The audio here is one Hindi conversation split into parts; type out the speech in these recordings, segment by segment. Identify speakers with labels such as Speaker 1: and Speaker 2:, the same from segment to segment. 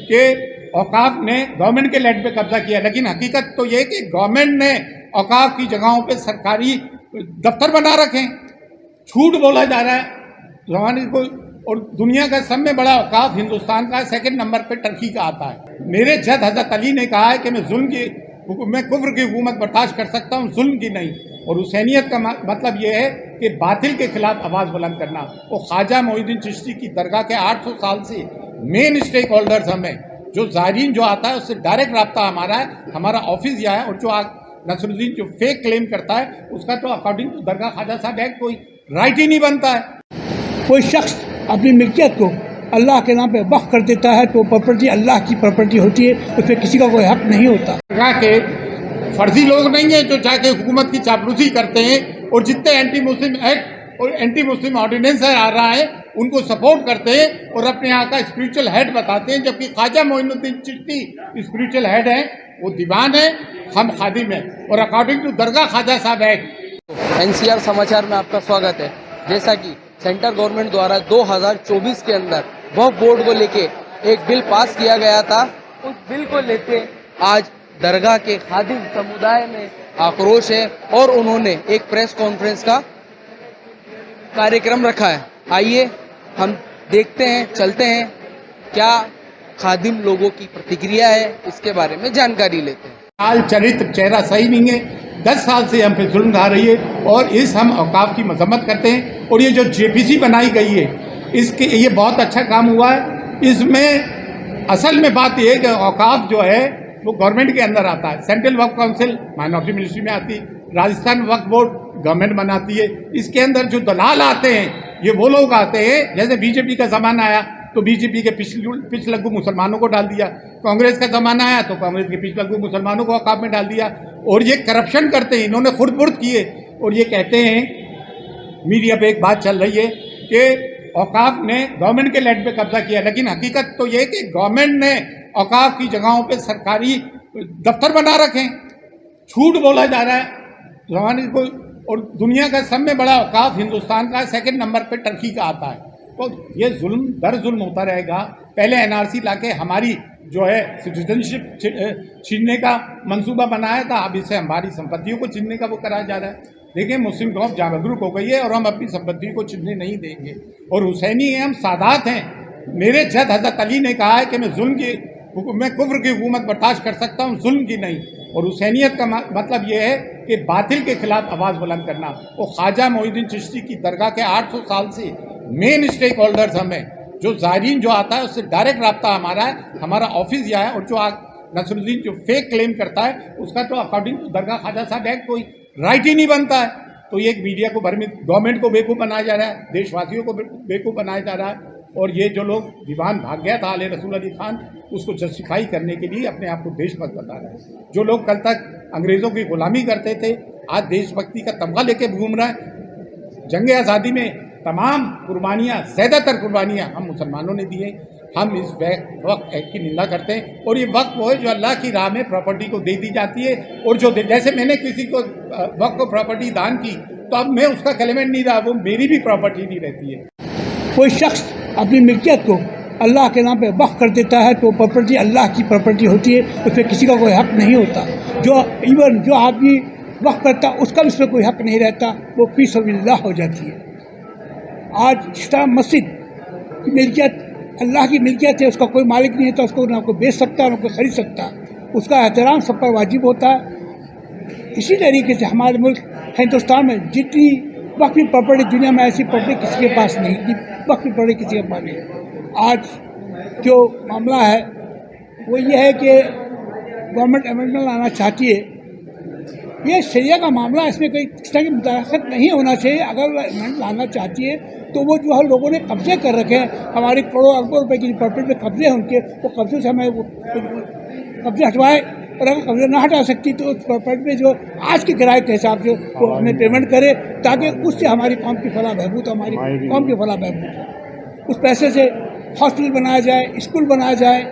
Speaker 1: कि औकाफ ने गवर्नमेंट के लैंड पे कब्जा किया, लेकिन हकीकत तो ये कि गवर्नमेंट ने औकाफ की जगहों पे सरकारी दफ्तर बना रखे हैं। झूठ बोला जा रहा है जमाने को। और दुनिया का सब में बड़ा औकाफ हिंदुस्तान का सेकंड नंबर पे टर्की का आता है। मेरे जद हजरत अली ने कहा है कि मैं कुफ्र की हुकूमत बर्दाश्त कर सकता हूँ, जुल्म की नहीं। और हुसैनियत का मतलब यह है कि बातिल के खिलाफ आवाज़ बुलंद करना। वो ख्वाजा मोइनुद्दीन चिश्ती की दरगाह के 800 साल से मेन स्टेक होल्डर्स हमें, जो ज़ायरीन जो आता है उससे डायरेक्ट रब्ता हमारा है, हमारा ऑफिस यह है। और जो नसरुद्दीन जो फेक क्लेम करता है उसका तो according to Dargah Khwaja Sahab act कोई राइट ही नहीं बनता है।
Speaker 2: कोई शख्स अपनी मिल्कियत को अल्लाह के नाम पे वक्फ कर देता है तो प्रॉपर्टी अल्लाह की प्रॉपर्टी होती है, उस पर किसी का कोई हक नहीं होता।
Speaker 1: दरगाह के फर्जी लोग नहीं हैं जो जाके हुकूमत की चापलूसी करते हैं और जितने एंटी मुस्लिम एक्ट और एंटी मुस्लिम ऑर्डिनेंस आ रहा है उनको सपोर्ट करते हैं और अपने यहाँ का स्पिरिचुअल हेड बताते हैं, जबकि ख्वाजा मोइनुद्दीन चिश्ती स्पिरिचुअल हेड है, वो दीवान है, हम खादिम हैं। और according to Dargah Khwaja Sahab act.
Speaker 3: NCR समाचार में आपका स्वागत है। जैसा कि सेंट्रल गवर्नमेंट द्वारा 2024 के अंदर वक्फ बोर्ड को लेके एक बिल पास किया गया था, उस बिल को लेके आज दरगाह के खादिम समुदाय में आक्रोश है और उन्होंने एक प्रेस कॉन्फ्रेंस का कार्यक्रम रखा है। आइए हम देखते हैं, चलते हैं, क्या खादिम लोगों की प्रतिक्रिया है इसके बारे में जानकारी लेते हैं।
Speaker 1: हाल चरित्र चेहरा सही नहीं है, 10 साल से हम पे जुल्म ढा रही है और इस हम औकाफ की मजम्मत करते हैं। और ये जो जेपीसी बनाई गई है इसके ये बहुत अच्छा काम हुआ है। इसमें असल में बात यह है कि औकाफ जो है वो गवर्नमेंट के अंदर आता है। सेंट्रल वक्फ काउंसिल माइनॉरिटी मिनिस्ट्री में आती है, राजस्थान वक्फ बोर्ड गवर्नमेंट बनाती है। इसके अंदर जो दलाल आते हैं ये वो लोग आते हैं, जैसे बीजेपी का जमाना आया तो बीजेपी के पिछलग्गू मुसलमानों को डाल दिया, कांग्रेस का जमाना आया तो कांग्रेस के पिछलग्गू मुसलमानों को औकाफ में डाल दिया। और ये करप्शन करते हैं, इन्होंने खुद बुर्द किए और ये कहते हैं मीडिया पे एक बात चल रही है कि औकाफ ने गवर्नमेंट के लैंड पे कब्जा किया, लेकिन हकीकत तो ये कि गवर्नमेंट ने औकाफ की जगहों पे सरकारी दफ्तर बना रखे हैं। झूठ बोला जा रहा है जमाने को। और दुनिया का सब में बड़ा औकाफ हिंदुस्तान का सेकंड नंबर पे टर्की का आता है। तो ये जुल्म दर जुल्म होता रहेगा। पहले एनआरसी लाके हमारी जो है सिटीजनशिप छीनने का मंसूबा बनाया था, अब इससे हमारी संपत्तियों को छीनने का वो कराया जा रहा है। देखिए मुस्लिम कौम जागरूक हो गई है और हम अपनी संपत्ति को छीनने नहीं देंगे। और हुसैनी हैं, हम सादात हैं। मेरे जद हजरत अली ने कहा है कि मैं कुफ्र की हुकूमत बर्दाश्त कर सकता हूँ, जुल्म की नहीं। और हुसैनियत का मतलब यह है कि बातिल के खिलाफ आवाज़ बुलंद करना। वो ख्वाजा मोइनुद्दीन चिश्ती की दरगाह के 800 साल से मेन स्टेक होल्डर्स हमें, जो ज़ायरीन जो आता है उससे डायरेक्ट रब्ता हमारा है, हमारा ऑफिस यह है। और जो नसरुद्दीन जो फेक क्लेम करता है उसका तो according to Dargah Khwaja Sahab act कोई राइट ही नहीं बनता है। तो ये एक मीडिया को भ्रमित, गवर्नमेंट को बेवकूफ़ बनाया जा रहा है, देशवासियों को बेवकूफ़ बनाया जा रहा है। और ये जो लोग दीवान भाग गया था आले रसूल अली खान, उसको जस्टिफाई करने के लिए अपने आप को देशभक्त बता रहा है। जो लोग कल तक अंग्रेज़ों की गुलामी करते थे आज देशभक्ति का तमगा लेके घूम रहा है। जंग आज़ादी में तमाम कुर्बानियाँ, ज़्यादातर कुर्बानियाँ हम मुसलमानों ने दी हैं। हम इस वक्त एक्ट की निंदा करते हैं। और ये वक्त वो है जो अल्लाह की राह में प्रॉपर्टी को दे दी जाती है। और जो जैसे मैंने किसी को वक्त को प्रॉपर्टी दान की तो अब मैं उसका क्लेमेंट नहीं रहा, वो मेरी भी प्रॉपर्टी नहीं रहती है।
Speaker 2: कोई शख्स अपनी मिल्कियत को अल्लाह के नाम पे वक्फ कर देता है तो प्रॉपर्टी अल्लाह की प्रॉपर्टी होती है, उस पर किसी का कोई हक नहीं होता। जो आदमी वक्फ करता उसका भी उस पर कोई हक नहीं रहता, वो फी सबिलिल्लाह हो जाती है। आज जिस तरह मस्जिद की मिल्कियत अल्लाह की मिल्कियत है, उसका कोई मालिक नहीं है तो उसको ना कोई बेच सकता ना कोई खरीद सकता, उसका एहतराम सब पर वाजिब होता है। इसी तरीके से हमारे मुल्क हिंदुस्तान में जितनी वक्फ की प्रॉपर्टी, दुनिया में ऐसी प्रॉपर्टी किसी के पास नहीं, वक्फ की प्रॉपर्टी किसी के पास नहीं। आज जो मामला है वो ये है कि गवर्नमेंट अमेंडमेंट लाना चाहती है। ये शरिया का मामला, इसमें कोई इस तरह की मुदाखलत नहीं होना चाहिए। अगर अमेंडमेंट लाना चाहती है तो वो जो है लोगों ने कब्जे कर रखे हैं, हमारी करोड़ों अरबों रुपए की प्रॉपर्टी पे कब्जे हैं उनके, वो कब्जे से हमें कब्जे हटवाए। और अगर कब्जे ना हटा सकती तो उस प्रॉपर्टी में जो आज के किराए के हिसाब से वो हमें पेमेंट करे, ताकि उससे हमारी कौम की फलाह बहबूद, हमारी कौम की फलाह बहबूद। उस पैसे से हॉस्पिटल बनाया जाए, स्कूल बनाया जाए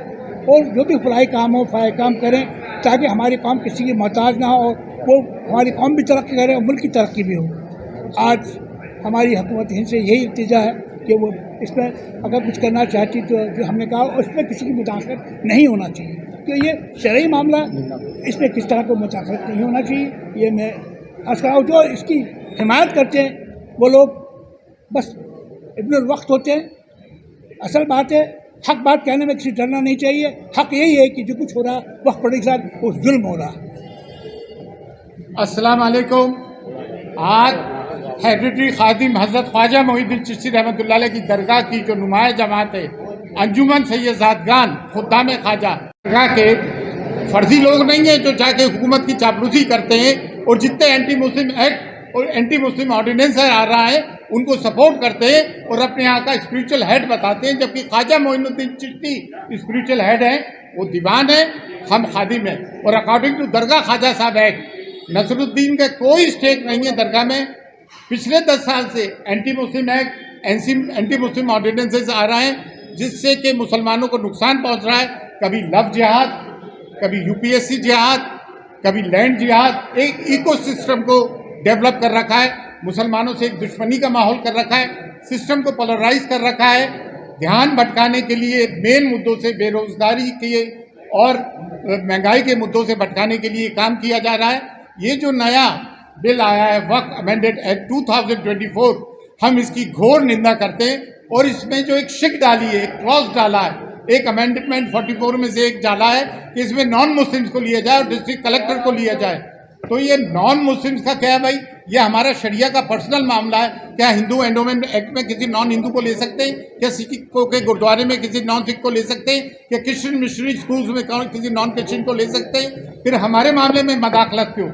Speaker 2: और जो भी फलाई काम हो फलाई काम करें, ताकि हमारी कौम किसी की मोहताज ना हो, वो हमारी कौम भी तरक्की करे और मुल्क की तरक्की भी हो। आज हमारी हुकूमत हिंद से यही इल्तिजा है कि वो इसमें अगर कुछ करना चाहती तो जो हमने कहा उसमें किसी की मुदाखलत नहीं होना चाहिए, क्योंकि ये शरई मामला, इसमें किस तरह को मुदाखलत नहीं होना चाहिए। ये मैं अर्ज़ कर रहा हूँ। जो इसकी हिमायत करते हैं वो लोग बस इब्नुल वक्त होते हैं। असल बात है, हक बात कहने में किसी डरना नहीं चाहिए। हक यही है कि जो कुछ हो रहा वक्त पड़ने के साथ वो जुल्म हो रहा।
Speaker 1: अस्सलाम वालेकुम। आज हेरिटेज खादिम हज़रत ख्वाजा मोइनुद्दीन चिश्ती रहमतुल्लाह अलैह की दरगाह की जो नुमाया जमात है अंजुमन सैयदातगान खुद्दाम ख्वाजा दरगाह के फर्जी लोग नहीं हैं जो जाके हुकूमत की चापलूसी करते हैं और जितने एंटी मुस्लिम एक्ट और एंटी मुस्लिम ऑर्डिनेंस आ रहा है उनको सपोर्ट करते हैं और अपने यहाँ का स्पिरिचुअल हेड बताते हैं, जबकि ख्वाजा मोइनुद्दीन चिश्ती स्पिरिचुअल हेड है, वो दीवान है, हम खादिम हैं। और according to Dargah Khwaja Sahab act Nasruddin का कोई स्टेक नहीं है दरगाह में। पिछले 10 साल से anti Muslim act, anti Muslim ordinances आ रहा है जिससे कि मुसलमानों को नुकसान पहुंच रहा है। कभी लव जिहाद, कभी यूपीएससी जिहाद, कभी लैंड जिहाद, एक इकोसिस्टम को डेवलप कर रखा है, मुसलमानों से एक दुश्मनी का माहौल कर रखा है, सिस्टम को पोलराइज कर रखा है, ध्यान भटकाने के लिए मेन मुद्दों से बेरोजगारी के और महंगाई के मुद्दों से भटकाने के लिए काम किया जा रहा है। ये जो नया बिल आया है वक्फ अमेंडेड एक्ट 2024, हम इसकी घोर निंदा करते हैं। और इसमें जो एक शिक डाली है, एक क्लॉज डाला है, एक अमेंडमेंट 44 में से एक डाला है कि इसमें नॉन मुस्लिम्स को लिया जाए और डिस्ट्रिक्ट कलेक्टर को लिया जाए। तो ये नॉन मुस्लिम्स का क्या है भाई? ये हमारा शरिया का पर्सनल मामला है। क्या हिंदू एंडोमेंट एक्ट में किसी नॉन हिंदू को ले सकते हैं? क्या सिखों के गुरुद्वारे में किसी नॉन सिख को ले सकते हैं? क्या क्रिश्चियन मिशनरी स्कूल्स में किसी नॉन क्रिश्चियन को ले सकते हैं? फिर हमारे मामले में मदाखलत क्यों?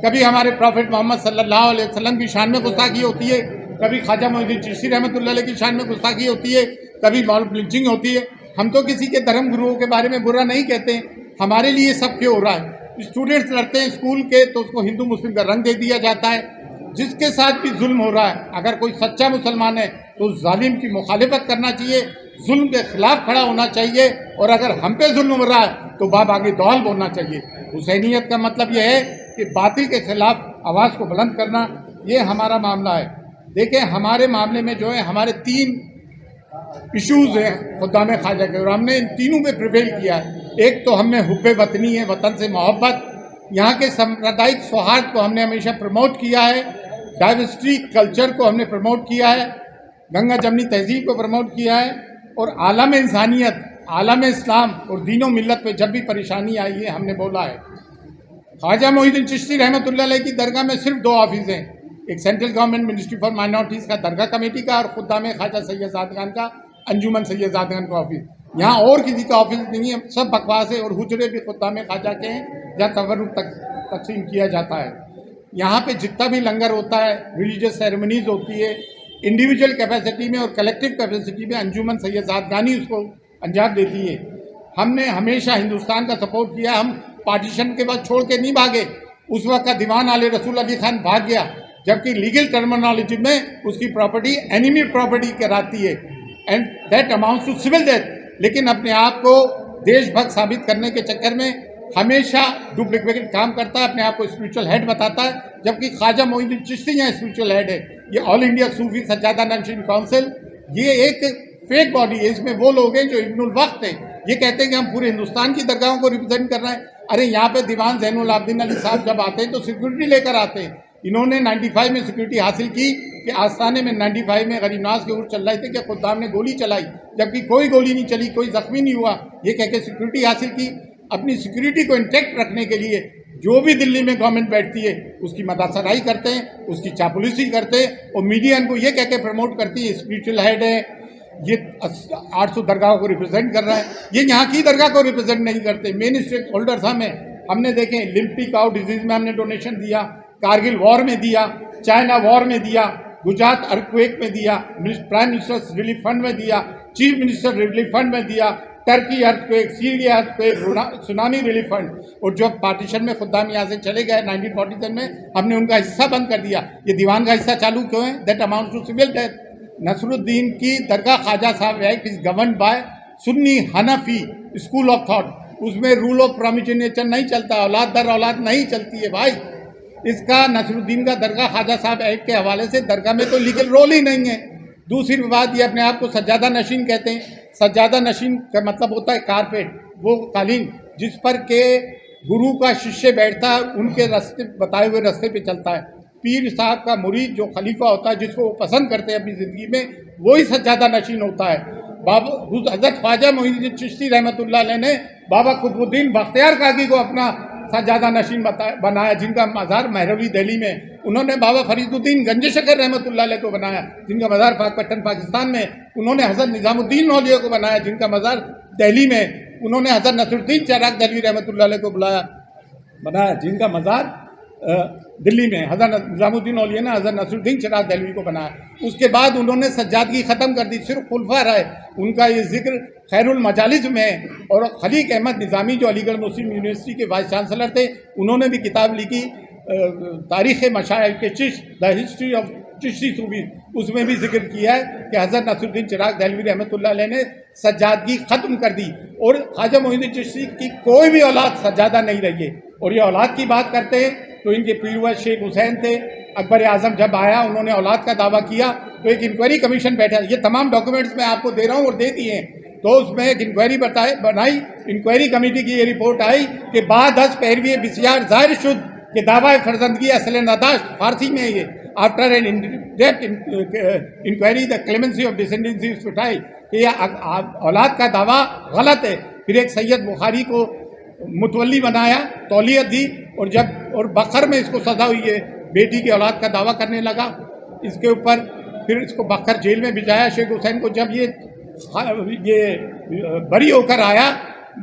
Speaker 1: कभी हमारे प्रॉफिट मोहम्मद सल्लल्लाहु अलैहि वसल्लम की शान में गुस्ताखी होती है, कभी ख्वाजा मोइनुद्दीन चिश्ती रहमतुल्लाह अलैह की शान में गुस्ताखी होती है, कभी मॉब लिंचिंग होती है। हम तो किसी के धर्म गुरुओं के बारे में बुरा नहीं कहते हैं। हमारे लिए सब क्यों हो रहा है? स्टूडेंट्स लड़ते हैं स्कूल के तो उसको हिंदू मुस्लिम का रंग दे दिया जाता है। जिसके साथ भी जुल्म हो रहा है, अगर कोई सच्चा मुसलमान है तो जालिम की मुखालिफत करना चाहिए, जुल्म के खिलाफ खड़ा होना चाहिए। और अगर हम पे जुल्म हो रहा है तो बाप आगे दौल बोलना चाहिए। हुसैनियत का मतलब यह है कि बातिल के खिलाफ आवाज़ को बुलंद करना, ये हमारा मामला है। देखें, हमारे मामले में जो है हमारे 3 इश्यूज हैं खुद्दाम ख्वाजा के, और हमने इन तीनों पे प्रिवेल किया है। एक तो हमें हुब्बे वतनी है, वतन से मोहब्बत, यहाँ के सांप्रदायिक सौहार्द को हमने हमेशा प्रमोट किया है, डाइवर्सिटी कल्चर को हमने प्रमोट किया है, गंगा जमनी तहजीब को प्रमोट किया है, और आलम इंसानियत, आलम इस्लाम और दीनों मिल्लत पे जब भी परेशानी आई है हमने बोला है। ख्वाजा मोइनुद्दीन चिश्ती रहमतुल्लाह अलैह की दरगाह में सिर्फ 2 ऑफिस हैं, एक central government ministry for minorities का दरगाह कमेटी का, और खुद्दाम ख्वाजा सैयदातगान का अंजुमन सैयदातगान का ऑफिस। यहाँ और किसी का ऑफिस नहीं है, सब बकवास है। और हुजरे भी खुद्दाम ख्वाजा के हैं जहाँ तबर्रुक तकसीम किया जाता है। यहाँ पे जितना भी लंगर होता है, रिलीजियस सेरेमनीज होती है, इंडिविजुअल कैपेसिटी में और कलेक्टिव कैपेसिटी में अंजुमन सैयदातगानी उसको अंजाम देती है। हमने हमेशा हिंदुस्तान का सपोर्ट किया। हम पार्टीशन के बाद छोड़ के नहीं भागे। उस वक्त का दीवान आले रसूल अली खान भाग गया, जबकि लीगल टर्मिनोलॉजी में उसकी प्रॉपर्टी एनिमी प्रॉपर्टी कहलाती है, and that amounts to civil death. लेकिन अपने आप को देशभक्त साबित करने के चक्कर में हमेशा डुप्लीकेट काम करता है, अपने आप को स्पिरिचुअल हेड बताता है, जबकि ख्वाजा मोइनुद्दीन चिश्ती यहाँ स्पिरिचुअल हेड है। ये ऑल इंडिया सूफी सज्जादा नशीन काउंसिल, ये एक फेक बॉडी है। इसमें वो लोग हैं जो इब्नुल वक्त हैं, ये कहते हैं कि हम पूरे हिंदुस्तान की दरगाहों को रिप्रेजेंट कर रहे हैं। अरे यहाँ पे दीवान ज़ैनुल आबिदीन अली साहब जब आते हैं तो सिक्योरिटी लेकर आते हैं। इन्होंने 95 में सिक्योरिटी हासिल की कि आस्थाने में 95 में गरीब नवाज के उर्स चल रहे थे कि खुद्दाम ने गोली चलाई, जबकि कोई गोली नहीं चली, कोई जख्मी नहीं हुआ। ये कह के सिक्योरिटी हासिल की। अपनी सिक्योरिटी को इंटैक्ट रखने के लिए जो भी दिल्ली में गवर्नमेंट बैठती है उसकी मदासराई करते हैं, उसकी चापलूसी करते हैं, और मीडिया इनको ये कह के प्रमोट करती है स्पिरिचुअल हेड है, ये 800 दरगाहों को रिप्रेजेंट कर रहा है। ये यहाँ की दरगाह को रिप्रेजेंट नहीं करते। मेन स्टेक होल्डर्स हमने देखे, लिम्पी काउ डिजीज में हमने डोनेशन दिया, कारगिल वॉर में दिया, चाइना वॉर में दिया, गुजरात अर्थक्वेक में दिया, प्राइम मिनिस्टर रिलीफ फंड में दिया, चीफ मिनिस्टर रिलीफ फंड में दिया, Turkey earthquake, Syria earthquake, tsunami relief fund. और जब पार्टीशन में खुद्दाम यहाँ से चले गए 1947 में, हमने उनका हिस्सा बंद कर दिया। ये दीवान का हिस्सा चालू क्यों है? That amounts to civil death. Nasruddin की दरगाह Khwaja Sahab act is govern by Sunni Hanafi school of thought. उसमें रूल ऑफ प्रोमिनेचर नहीं चलता, औलाद दर औलाद नहीं चलती है भाई। इसका नसरुद्दीन का दरगाह ख्वाजा साहब एक्ट के हवाले से दरगाह में तो लीगल रोल ही नहीं है। दूसरी बात, ये अपने आप को सज्जादा नशीन कहते हैं। सज्जादा नशीन का मतलब होता है कारपेट, वो कालीन जिस पर के गुरु का शिष्य बैठता है, उनके रास्ते बताए हुए रास्ते पे चलता है। पीर साहब का मुरीद जो खलीफा होता है, जिसको वो पसंद करते हैं अपनी ज़िंदगी में, वही सज्जादा नशीन होता है। बाबा हज़रत ख्वाजा मोइनुद्दीन चिश्ती रहमतुल्लाह अलैह ने बाबा कुतुबुद्दीन बख्तियार काकी को अपना सज्जादा नशीन बनाया, जिनका मज़ार महरौली दिल्ली में। उन्होंने बाबा फरीदुद्दीन गंज शकर रहमतुल्लाह अलैह को बनाया, जिनका मज़ार पाकपट्टन पाकिस्तान में। उन्होंने हज़रत निज़ामुद्दीन औलिया को बनाया, जिनका मज़ार दिल्ली में। उन्होंने हज़रत नसरुद्दीन चिराग दहलवी रहमतुल्लाह अलैह को बनाया, जिनका मज़ार दिल्ली में। हज़रत निज़ामुद्दीन औलिया ने हज़रत नसरुद्दीन चिराग दहलवी को बनाया। उसके बाद उन्होंने सज्जादगी ख़त्म कर दी, सिर्फ खुलफा रहे। उनका ये जिक्र खैरुल मजालिस में है। और खलीक अहमद निज़ामी जो अलीगढ़ मुस्लिम यूनिवर्सिटी के वाइस चांसलर थे, उन्होंने भी किताब लिखी तारीख़ मशाइख के Chisht, the history of Chishti Sufi. उसमें भी जिक्र किया है कि हज़रत नसरुद्दीन चिराग दहलवी रहमतुल्लाह अलैह ने सज्जादगी ख़त्म कर दी, और ख्वाजा मोइनुद्दीन चिश्ती की कोई भी औलाद सज्जादा नहीं रही है। और ये औलाद की बात करते हैं तो इनके पीरवा शेख हुसैन थे। अकबर आज़म जब आया, उन्होंने औलाद का दावा किया तो एक इंक्वायरी कमीशन बैठा। ये तमाम डॉक्यूमेंट्स मैं आपको दे रहा हूँ और दे दिए हैं। तो उसमें एक इंक्वायरी बनाई, इंक्वायरी कमेटी की ये रिपोर्ट आई कि बाद 10 पैरवी बिसियार ज़ाहिर शुद्ध कि दावा फर्जंदगी असल नदाश्त फारसी में ये after an depth inquiry the clemency of descendancy उठाई कि औलाद का दावा गलत है। फिर एक सैयद बुखारी को मुतवल्ली बनाया, तौलियत दी, और बखर में इसको सजा हुई है। बेटी की औलाद का दावा करने लगा इसके ऊपर। फिर इसको बखर जेल में भिजाया। शेख हुसैन को जब ये बरी होकर आया,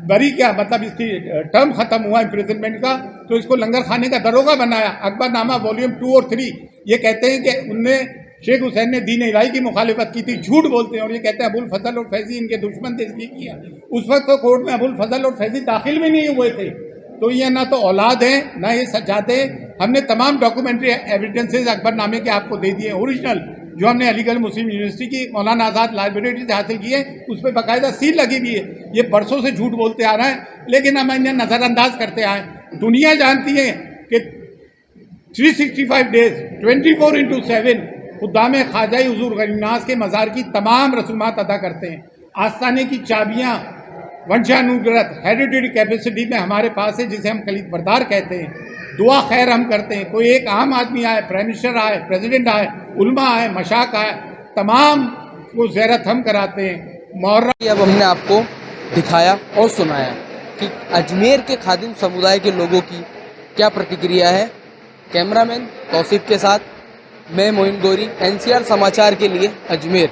Speaker 1: बरी क्या मतलब इसकी टर्म ख़त्म हुआ इम्प्रिजनमेंट का, तो इसको लंगर खाने का दरोगा बनाया। अकबरनामा वॉल्यूम 2 और 3 ये कहते हैं कि उनने शेख हुसैन ने दीन इलाही की मुखालिफत की थी। झूठ बोलते हैं, और ये कहते हैं अबुल फजल और फैज़ी इनके दुश्मन थे इसलिए किया। उस वक्त तो कोर्ट में अबुल फजल और फैज़ी दाखिल भी नहीं हुए थे। तो ये ना तो औलाद है ना ये सज्जादे। हमने तमाम डॉक्यूमेंट्री एविडेंसेस अकबरनामे के आपको दे दिए ओरिजिनल, जो हमने अलीगढ़ मुस्लिम यूनिवर्सिटी की मौलाना आज़ाद लाइब्रेरी से हासिल किए। उस पर बाकायदा सील लगी हुई है। ये बरसों से झूठ बोलते आ रहे हैं, लेकिन हम इन्हें नज़रअंदाज करते आए। दुनिया जानती है कि 365 डेज 24/7 खुदाम ख्वाजा हुजूर गरीबनाज के मज़ार की तमाम रसूमात अदा करते हैं। आस्थाने की चाबियाँ वंशानुग्रत हेरिडिटी कैपेसिटी में हमारे पास है, जिसे हम खलीद बरदार कहते हैं। दुआ खैर हम करते हैं। कोई एक आम आदमी आए, प्राइम मिनिस्टर आए, प्रेसिडेंट आए, उलमा आए, मशाक आए, तमाम को ज़ियारत हम कराते हैं। मुहर्रम
Speaker 3: अब हमने आपको दिखाया और सुनाया कि अजमेर के खादिम समुदाय के लोगों की क्या प्रतिक्रिया है। कैमरामैन तौसीफ के साथ मैं मोइन गोरी, NCR समाचार के लिए अजमेर।